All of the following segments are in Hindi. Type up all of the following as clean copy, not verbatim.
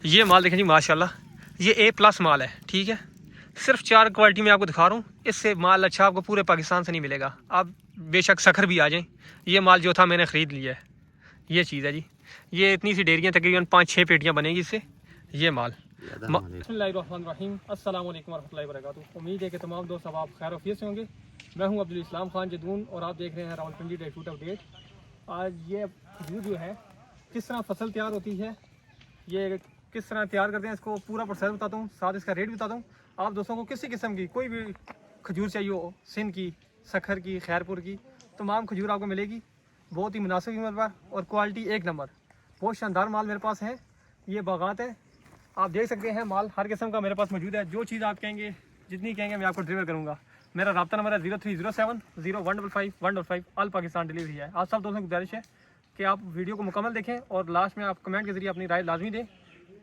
ये माल देखें जी माशाल्लाह, ये A+ माल है, ठीक है। सिर्फ 4 क्वालिटी में आपको दिखा रहा हूँ। इससे माल अच्छा आपको पूरे पाकिस्तान से नहीं मिलेगा। आप बेशक सखर भी आ जाएं, ये माल जो था मैंने ख़रीद लिया है। ये चीज़ है जी, ये इतनी सी डेरियाँ तकरीबन 5-6 पेटियाँ बनेगी इससे। ये माल बिस्मिल्लाहिर्रहमानिर्रहीम, अस्सलाम वालेकुम रहमतुल्लाहि व बरकातुहू। उम्मीद है कि तमाम दोस्त अब आप खैर वफियत से होंगे। मैं हूं अब्दुल इस्लाम खान जदून और आप देख रहे हैं रावलपिंडी ड्राई फ्रूट अपडेट। आज ये खजूर जो है किस तरह फसल तैयार होती है, ये किस तरह तैयार करते हैं, इसको पूरा प्रोसेस बताता हूँ, साथ इसका रेट बताता हूँ। आप दोस्तों को किसी किस्म की कोई भी खजूर चाहिए हो, सिंध की, सखर की, खैरपुर की, तमाम खजूर आपको मिलेगी बहुत ही मुनासिब कीमत पर और क्वालिटी एक नंबर। बहुत शानदार माल मेरे पास है। ये बागात है, आप देख सकते हैं माल हर किस्म का मेरे पास मौजूद है। जो चीज़ आप कहेंगे, जितनी कहेंगे मैं आपको डिलीवर करूँगा। मेरा रब्ता नंबर है 0307 0155 ऑल पाकिस्तान डिलीवरी है। आप सब दोस्तों की गुजारिश है कि आप वीडियो को मुकम्मल देखें और लास्ट में आप कमेंट के जरिए अपनी राय लाजमी दें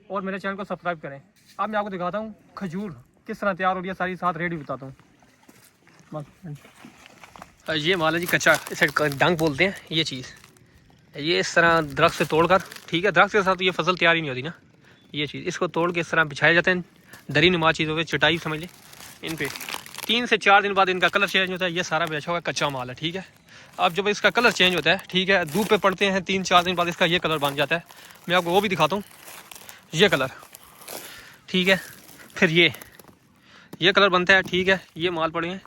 और मेरे चैनल को सब्सक्राइब करें। अब मैं आपको दिखाता हूँ खजूर किस तरह तैयार हो रही है, सारी साथ रेडी बताता हूँ। ये माल है जी कच्चा, इसे डंक बोलते हैं। ये चीज़ ये इस तरह दरख्त से तोड़कर, ठीक है, दरख्त के साथ ये फसल तैयार ही नहीं होती ना। ये चीज़ इसको तोड़ के इस तरह बिछाए जाते हैं, दरी नुमा चीज़ हो गई, चटाई समझ लें। इन पे 3 से 4 दिन बाद इनका कलर चेंज होता है। ये सारा बेचा हुआ कच्चा माल है, ठीक है। अब जब इसका कलर चेंज होता है, ठीक है, धूप पे पड़ते हैं 3-4 दिन बाद इसका ये कलर बन जाता है। मैं आपको वो भी दिखाता हूँ, ये कलर, ठीक है। फिर ये कलर बनता है, ठीक है। ये माल पड़े हैं,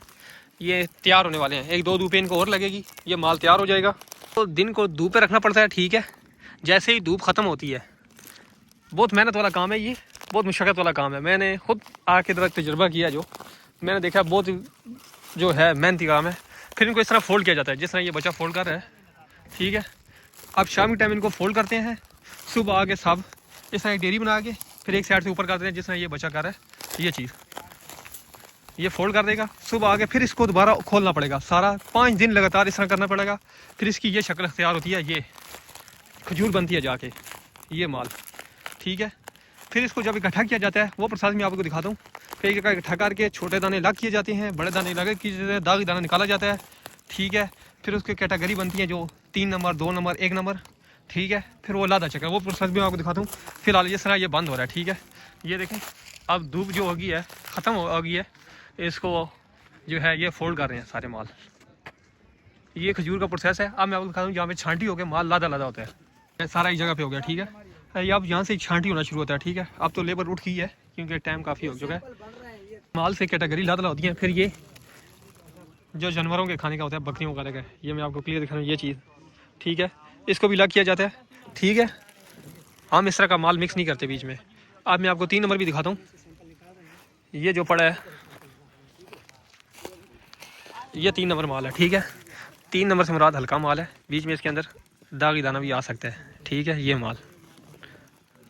ये तैयार होने वाले हैं। 1-2 धूपें इनको और लगेगी, ये माल तैयार हो जाएगा। तो दिन को धूप पे रखना पड़ता है, ठीक है। जैसे ही धूप ख़त्म होती है, बहुत मेहनत वाला काम है, ये बहुत मुशक्क़त वाला काम है। मैंने खुद आके इधर तजुर्बा किया, जो मैंने देखा बहुत जो है मेहनती काम है। फिर इनको इस तरह फोल्ड किया जाता है, जिस तरह ये बच्चा फोल्ड कर रहा है, ठीक है। अब शाम के टाइम इनको फोल्ड करते हैं, सुबह आके सब इस तरह एक डेरी बना के फिर एक साइड से ऊपर करते हैं, जिस तरह ये बच्चा कर रहा है। ये चीज़ ये फोल्ड कर देगा, सुबह आके फिर इसको दोबारा खोलना पड़ेगा। सारा 5 दिन लगातार इस तरह करना पड़ेगा, फिर इसकी ये शक्ल तैयार होती है, ये खजूर बनती है जाके, ये माल, ठीक है। फिर इसको जब इकट्ठा किया जाता है, वो प्रोसेस मैं आपको दिखाता हूँ। फिर इकट्ठा करके छोटे दाने अलग किए जाते हैं, बड़े दाने अलग किए जाते हैं, दागी दाना निकाला जाता है, ठीक है। फिर उसकी कैटेगरी बनती है, जो 3 नंबर, 2 नंबर, 1 नंबर, ठीक है। फिर वो लादा चक्कर, वो प्रोसेस भी मैं आपको दिखाता हूँ। फिलहाल ये सारा ये बंद हो रहा है, ठीक है। ये देखें, अब धूप जो होगी है, ख़त्म हो गई है, इसको जो है ये फोल्ड कर रहे हैं सारे माल। ये खजूर का प्रोसेस है। अब मैं आपको दिखाता हूँ, जहाँ पे छांटी हो गया माल लादा होता है, सारा एक जगह पे हो गया, ठीक है। ये अब यहाँ से छांटी होना शुरू होता है, ठीक है। अब तो लेबर उठ गई है क्योंकि टाइम काफ़ी हो चुका है। माल से कैटेगरी लादा होती है। फिर ये जो जानवरों के खाने का होता है, बकरियों का, है, ये मैं आपको क्लियर दिखा रहा हूँ, ये चीज़, ठीक है। इसको भी अलग किया जाता है, ठीक है। हम इस तरह का माल मिक्स नहीं करते बीच में। अब मैं आपको 3 नंबर भी दिखाता हूँ। ये जो पड़ा है, ये 3 नंबर माल है, ठीक है। 3 नंबर से मुराद हल्का माल है, बीच में इसके अंदर दागी दाना भी आ सकता है, ठीक है। ये माल,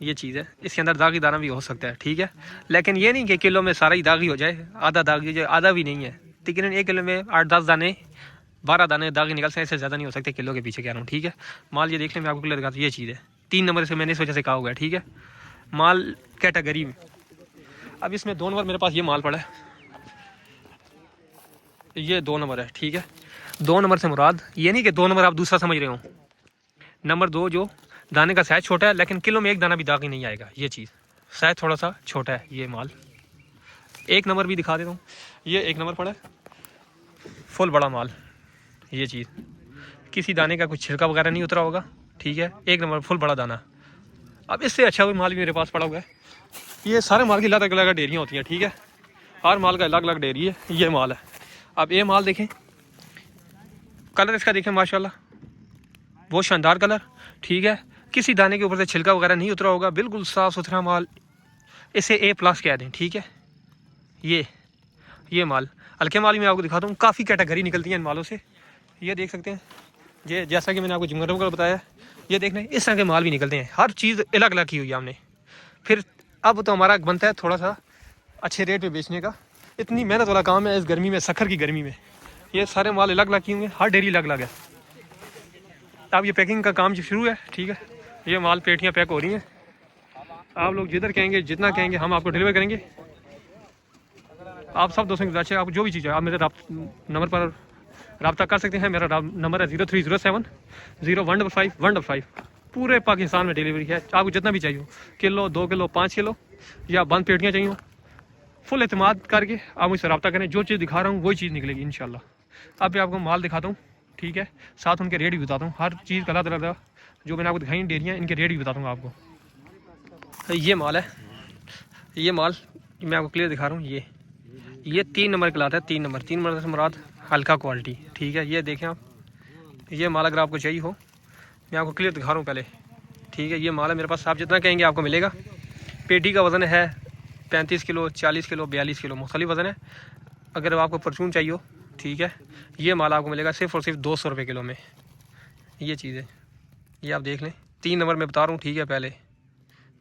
ये चीज़ है, इसके अंदर दागी दाना भी हो सकता है, ठीक है। लेकिन ये नहीं कि किलो में सारा ही दागी हो जाए, आधा दागी हो जाए, आधा भी नहीं है। तकरीबन 1 किलो में 8-10 दाने, 12 दाने दागी निकल सकते हैं, इससे ज़्यादा नहीं हो सकते किलो के पीछे कह रहा हूँ, ठीक है। माल ये देखने में आपको क्लियर दिखाता हूँ, ये चीज़ है 3 नंबर से मैंने इस वजह से कहा हुआ है, ठीक है। माल कैटेगरी में अब इसमें 2 नंबर मेरे पास ये माल पड़ा है, ये 2 नंबर है, ठीक है। 2 नंबर से मुराद ये नहीं कि 2 नंबर आप दूसरा समझ रहे हो। नंबर 2 जो दाने का साइज़ छोटा है, लेकिन किलो में 1 दाना भी दागी नहीं आएगा, ये चीज़, साइज़ थोड़ा सा छोटा है। ये माल 1 नंबर भी दिखा देता हूँ, ये 1 नंबर पड़ा है, फुल बड़ा माल, ये चीज़, किसी दाने का कुछ छिलका वगैरह नहीं उतरा होगा, ठीक है। 1 नंबर फुल बड़ा दाना। अब इससे अच्छा कोई माल भी मेरे पास पड़ा हुआ है। ये सारे माल की अलग अलग डेयरियाँ होती हैं, ठीक है। हर माल का अलग अलग डेयरी है। ये माल है, अब ये माल देखें, कलर इसका देखें माशाल्लाह, बहुत शानदार कलर, ठीक है। किसी दाने के ऊपर से छिलका वगैरह नहीं उतरा होगा, बिल्कुल साफ़ सुथरा माल, इसे A+ कह दें, ठीक है। ये माल हल्के माल में आपको दिखाता हूँ, काफ़ी कैटेगरी निकलती है इन मालों से। ये देख सकते हैं, ये जैसा कि मैंने आपको जिंगरों का बताया, ये देख लें, इस तरह के माल भी निकलते हैं। हर चीज़ अलग अलग की हुई है हमने। फिर अब तो हमारा बनता है थोड़ा सा अच्छे रेट पे बेचने का। इतनी मेहनत वाला काम है इस गर्मी में, सखर की गर्मी में। ये सारे माल अलग अलग किए हुए हैं, हर डेरी अलग अलग है। अब ये पैकिंग का काम जो शुरू है, ठीक है। ये माल पेटियाँ पैक हो रही हैं। आप लोग जिधर कहेंगे, जितना कहेंगे, हम आपको डिलीवर करेंगे। आप सब दोस्तों की गुजारिश है, आप जो भी चीज़ है आप मेरे नंबर पर रब्ता कर सकते हैं। मेरा नंबर है 0307 0155 155। पूरे पाकिस्तान में डिलीवरी है, आपको जितना भी चाहिए, किलो 2 किलो 5 किलो या बंद पेटियाँ चाहिए, फुल एतमाद करके आप मुझसे रब्ता करें। जो चीज़ दिखा रहा हूँ वही चीज़ निकलेगी इंशाल्लाह। अब मैं आपको माल दिखाता हूँ, ठीक है, साथ उनके रेट भी बताता हूँ। हर चीज़ का अलग अलग जो मैंने आपको दिखाई डेयरियाँ, इनके रेट भी बताऊँगा आपको। ये माल है, ये माल मैं आपको क्लियर दिखा रहा हूँ। ये 3 नंबर कहलाता है। 3 नंबर से मुराद हल्का क्वालिटी, ठीक है। ये देखें आप, ये माल अगर आपको चाहिए हो, मैं आपको क्लियर दिखा रहा हूँ पहले, ठीक है। ये माल है मेरे पास, आप जितना कहेंगे आपको मिलेगा। पेटी का वज़न है 35 किलो, 40 किलो, 42 किलो, मुख्तलिफ वज़न है। अगर आपको परचून चाहिए हो, ठीक है, ये माल आपको मिलेगा सिर्फ़ और सिर्फ 200 रुपये किलो में। ये चीज़ है, ये आप देख लें। 3 नंबर मैं बता रहा हूँ, ठीक है। पहले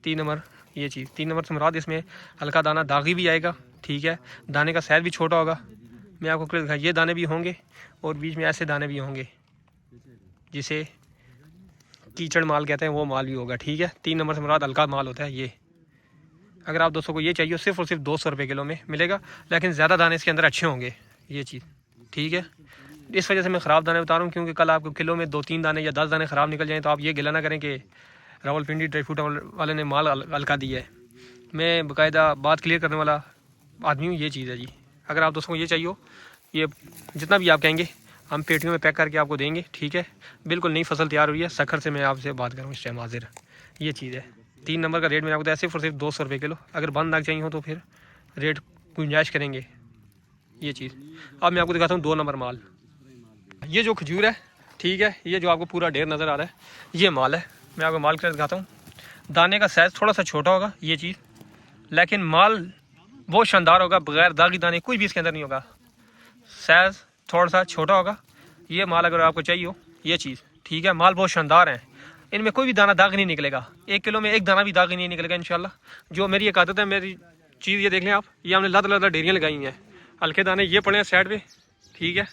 3 नंबर, ये चीज़ 3 नंबर से मुराद इसमें हल्का दाना दागी भी आएगा, ठीक है। दाने का साइज़ भी छोटा होगा। मैं आपको क्लियर दिखा, ये दाने भी होंगे और बीच में ऐसे दाने भी होंगे, जिसे कीचड़ माल कहते हैं, वो माल भी होगा, ठीक है। 3 नंबर से मुराद हल्का माल होता है ये। अगर आप दोस्तों को ये चाहिए सिर्फ़ और सिर्फ 200 रुपये किलो में मिलेगा, लेकिन ज़्यादा दाने इसके अंदर अच्छे होंगे, ये चीज़, ठीक है। इस वजह से मैं ख़राब दाने बता रहा हूँ, क्योंकि कल आपको किलो में 2-3 दाने या 10 दाने ख़राब निकल जाएँ तो आप ये गिला ना करें कि रावलपिंडी ड्राई फ्रूट वाले ने माल हल्का दिया है। मैं बाकायदा बात क्लियर करने वाला आदमी हूँ, ये चीज़ है जी। अगर आप दोस्तों को ये चाहिए हो, ये जितना भी आप कहेंगे हम पेटियों में पैक करके आपको देंगे, ठीक है। बिल्कुल नई फसल तैयार हुई है, सखर से मैं आपसे बात करूँ इस टाइम हाजिर, ये चीज़ है। 3 नंबर का रेट मैंने आपको बताया सिर्फ और सिर्फ 200 रुपये किलो। अगर बंद नाक चाहिए हो तो फिर रेट गुंजाइश करेंगे, ये चीज़। अब मैं आपको दिखाता हूँ 2 नंबर माल। ये जो खजूर है, ठीक है, ये जो आपको पूरा ढेर नज़र आ रहा है, ये माल है। मैं आपको माल कर दिखाता हूँ। दाने का साइज़ थोड़ा सा छोटा होगा, ये चीज़, लेकिन माल बहुत शानदार होगा। बगैर दागी दाने कोई भी इसके अंदर नहीं होगा। साइज़ थोड़ा सा छोटा होगा। ये माल अगर आपको चाहिए हो, ये चीज़, ठीक है। माल बहुत शानदार है, इनमें कोई भी दाना दाग नहीं निकलेगा। 1 किलो में एक दाना भी दाग नहीं निकलेगा इंशाल्लाह। जो मेरी एक आदत है, मेरी चीज़ ये देख लें आप, ये हमने लद लद डेरियाँ लगाई हुई हैं। हल्के दाने ये पड़े हैं साइड पे, ठीक है।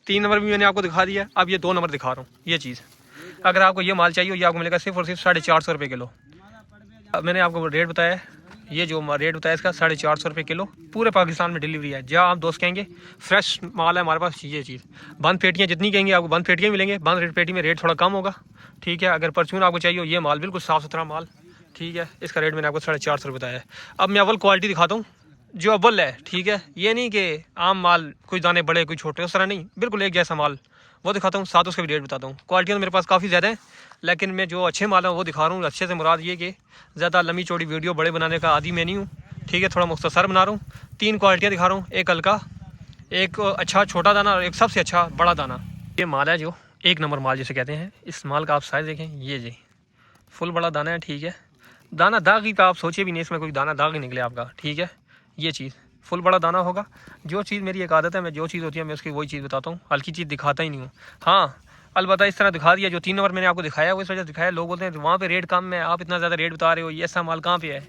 3 नंबर भी मैंने आपको दिखा दिया, अब ये 2 नंबर दिखा रहा हूँ, ये चीज़। अगर आपको ये माल चाहिए, ये आपको मिलेगा सिर्फ और सिर्फ 450 रुपये किलो। अब मैंने आपको रेट बताया, ये जो रेट बताया इसका 450 रुपये किलो। पूरे पाकिस्तान में डिलीवरी है, जहाँ आप दोस्त कहेंगे फ्रेश माल है हमारे पास, ये चीज़। बंद पेटियाँ जितनी कहेंगे आपको बंद पेटियाँ मिलेंगे। बंद पेटी में रेट थोड़ा कम होगा, ठीक है। अगर परचून आपको चाहिए, ये माल बिल्कुल साफ़ सुथरा माल, ठीक है। इसका रेट मैंने आपको 450 रुपये बताया है। अब मैं अव्वल क्वालिटी दिखाता हूँ, जो अव्वल है, ठीक है। ये नहीं कि आम माल कुछ दाने बड़े कुछ छोटे, उस तरह नहीं, बिल्कुल एक जैसा माल वो दिखाता हूँ, साथ उसका भी रेट बताता हूँ। क्वालिटियाँ तो मेरे पास काफ़ी ज़्यादा हैं, लेकिन मैं जो अच्छे माल हैं वो दिखा रहा हूँ। अच्छे से मुराद ये कि ज़्यादा लंबी चौड़ी वीडियो बड़े बनाने का आदी मैं नहीं हूँ, ठीक है। थोड़ा मुख्तसर बना रहा हूँ। 3 क्वालिटियाँ दिखा रहा हूँ, एक हल्का, एक अच्छा छोटा दाना और एक सबसे अच्छा बड़ा दाना। ये माल है जो 1 नंबर माल जिसे कहते हैं। इस माल का आप साइज़ देखें, ये जी फुल बड़ा दाना है, ठीक है। दाना दाग ही का आप सोचे भी नहीं इसमें कोई दाना दाग ही निकले आपका, ठीक है। ये चीज़ फुल बड़ा दाना होगा। जो चीज़ मेरी एक आदत है, मैं जो चीज़ होती है मैं उसकी वही चीज़ बताता हूँ, हल्की चीज़ दिखाता ही नहीं हूँ। हाँ, अलबत्ता इस तरह दिखा दिया, जो 3 नंबर मैंने आपको दिखाया वो इस वजह से दिखाया, लोग बोलते हैं वहाँ पे रेट कम है, आप इतना ज़्यादा रेट बता रहे हो, ये ऐसा माल कहाँ पे है।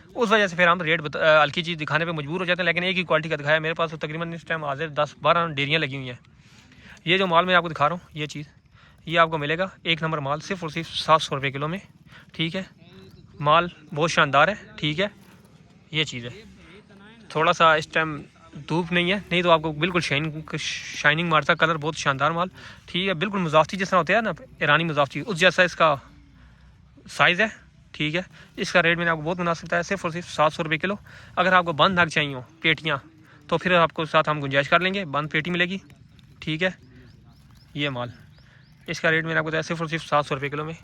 उस वजह से फिर हम रेट हल्की चीज़ दिखाने पे मजबूर हो जाते हैं। लेकिन एक ही क्वालिटी का दिखाया मेरे पास, तो तकरीबन इस टाइम हाजिर 10-12 डेयरियाँ लगी हुई हैं। ये जो माल मैं आपको दिखा रहा हूँ, ये चीज़, ये आपको मिलेगा 1 नंबर माल सिर्फ और सिर्फ 700 रुपये किलो में, ठीक है। माल बहुत शानदार है, ठीक है। ये चीज़ है, थोड़ा सा इस टाइम धूप नहीं है, नहीं तो आपको बिल्कुल शाइनिंग मारता, कलर बहुत शानदार माल, ठीक है। बिल्कुल मुजाफ्ती जिस तरह होता है ना, ईरानी मुजाफ्ती, उस जैसा इसका साइज़ है, ठीक है। इसका रेट मैंने आपको बहुत मुनासिब बताया, सिर्फ और सिर्फ 700 रुपये किलो। अगर आपको बंद नाक चाहिए हो पेटियाँ, तो फिर आपको साथ हम गुंजाइश कर लेंगे, बंद पेटी मिलेगी, ठीक है। ये माल, इसका रेट मैंने आपको बताया सिर्फ और सिर्फ 700 रुपये किलो में।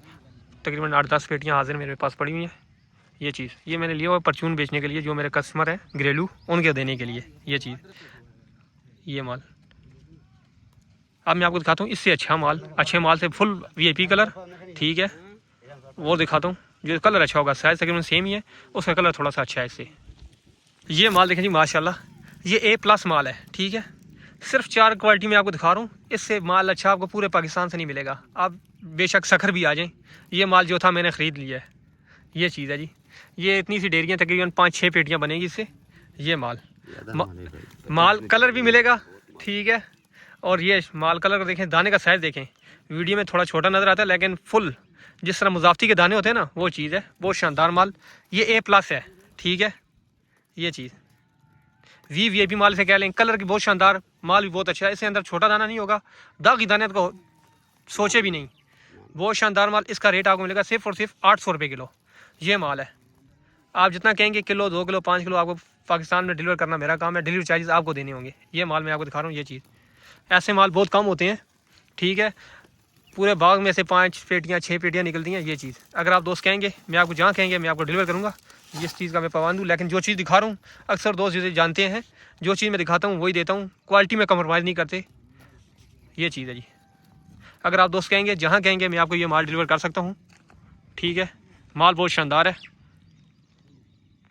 तकरीबन 8-10 पेटियाँ हाजिर मेरे पास पड़ी हुई हैं। ये चीज़, ये मैंने लिया हुआ परचून बेचने के लिए, जो मेरे कस्टमर हैं घरेलू, उनके देने के लिए, ये चीज़, ये माल। अब मैं आपको दिखाता हूँ इससे अच्छा माल, अच्छे माल से फुल VIP कलर, ठीक है, वो दिखाता हूँ। जो कलर अच्छा होगा, साइज़ तकरीबन सेम ही है, उसका कलर थोड़ा सा अच्छा है इससे। ये माल देखें जी, माशाल्लाह, ये A+ माल है, ठीक है। सिर्फ 4 क्वालिटी में आपको दिखा रहा हूँ, इससे माल अच्छा आपको पूरे पाकिस्तान से नहीं मिलेगा। आप बेशक सखर भी आ जाएँ, ये माल जो था मैंने ख़रीद लिया है, ये चीज़ है जी। ये इतनी सी डेयरियाँ, तकरीबन 5-6 पेटियाँ बनेगी इससे। ये माल कलर भी मिलेगा, ठीक है। और ये माल कलर देखें, दाने का साइज़ देखें, वीडियो में थोड़ा छोटा नज़र आता है, लेकिन फुल जिस तरह मुजाफ्ती के दाने होते हैं ना, वो चीज़ है, बहुत शानदार माल। ये A+ है, ठीक है। ये चीज़ VIP माल से कह लें, कलर की बहुत शानदार माल भी बहुत अच्छा है। इसके अंदर छोटा दाना नहीं होगा, दागी दाने को सोचे भी नहीं, बहुत शानदार माल। इसका रेट आपको मिलेगा सिर्फ और सिर्फ 800 रुपये किलो। ये माल है। आप जितना कहेंगे किलो 2 किलो 5 किलो आपको पाकिस्तान में डिलीवर करना मेरा काम है, डिलीवरी चार्जेस आपको देने होंगे। ये माल मैं आपको दिखा रहा हूँ। ये चीज़ ऐसे माल बहुत कम होते हैं, ठीक है। पूरे बाग में से 5 पेटियाँ 6 पेटियाँ निकलती हैं। ये चीज़ अगर आप दोस्त कहेंगे मैं आपको जहाँ कहेंगे मैं आपको डिलीवर करूँगा, इस चीज़ का मैं पाबंद हूँ। लेकिन जो चीज़ दिखा रहा हूँ अक्सर दोस्त जिसे जानते हैं, जो चीज़ मैं दिखाता हूँ वही देता हूँ, क्वालिटी में कम्प्रोमाइज़ नहीं करते। ये चीज़ है जी। अगर आप दोस्त कहेंगे जहाँ कहेंगे मैं आपको ये माल डिलीवर कर सकता हूँ, ठीक है। माल बहुत शानदार है।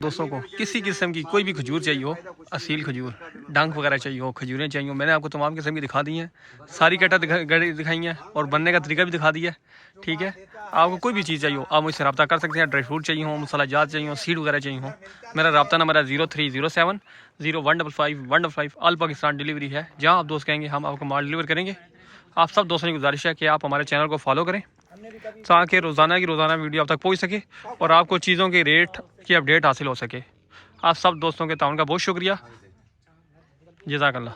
दोस्तों को किसी किस्म की कोई भी खजूर चाहिए हो, असील खजूर, डंक वगैरह चाहिए हो, खजूरें चाहिए हो, मैंने आपको तमाम किस्म की दिखा दी हैं। सारी कैटेगरी दिखाई हैं और बनने का तरीका भी दिखा दिया है, ठीक है। आपको कोई भी चीज़ चाहिए हो आप मुझसे रब्ता कर सकते हैं। ड्राई फ्रूट चाहिए हो, मसाला जात चाहिए हो, सीड वगैरह चाहिए हो, मेरा रब्ता नंबर है 0307 0155 155। ऑल पाकिस्तान डिलीवरी है। जहाँ आप दोस्त कहेंगे हम आपको माल डिलीवर करेंगे। आप सब दोस्तों की गुजारिश है कि आप हमारे चैनल को फॉलो करें ताकि रोज़ाना की रोज़ाना वीडियो आप तक पहुंच सके और आपको चीज़ों के रेट की अपडेट हासिल हो सके। आप सब दोस्तों के ताउन का बहुत शुक्रिया। जज़ाकल्लाह।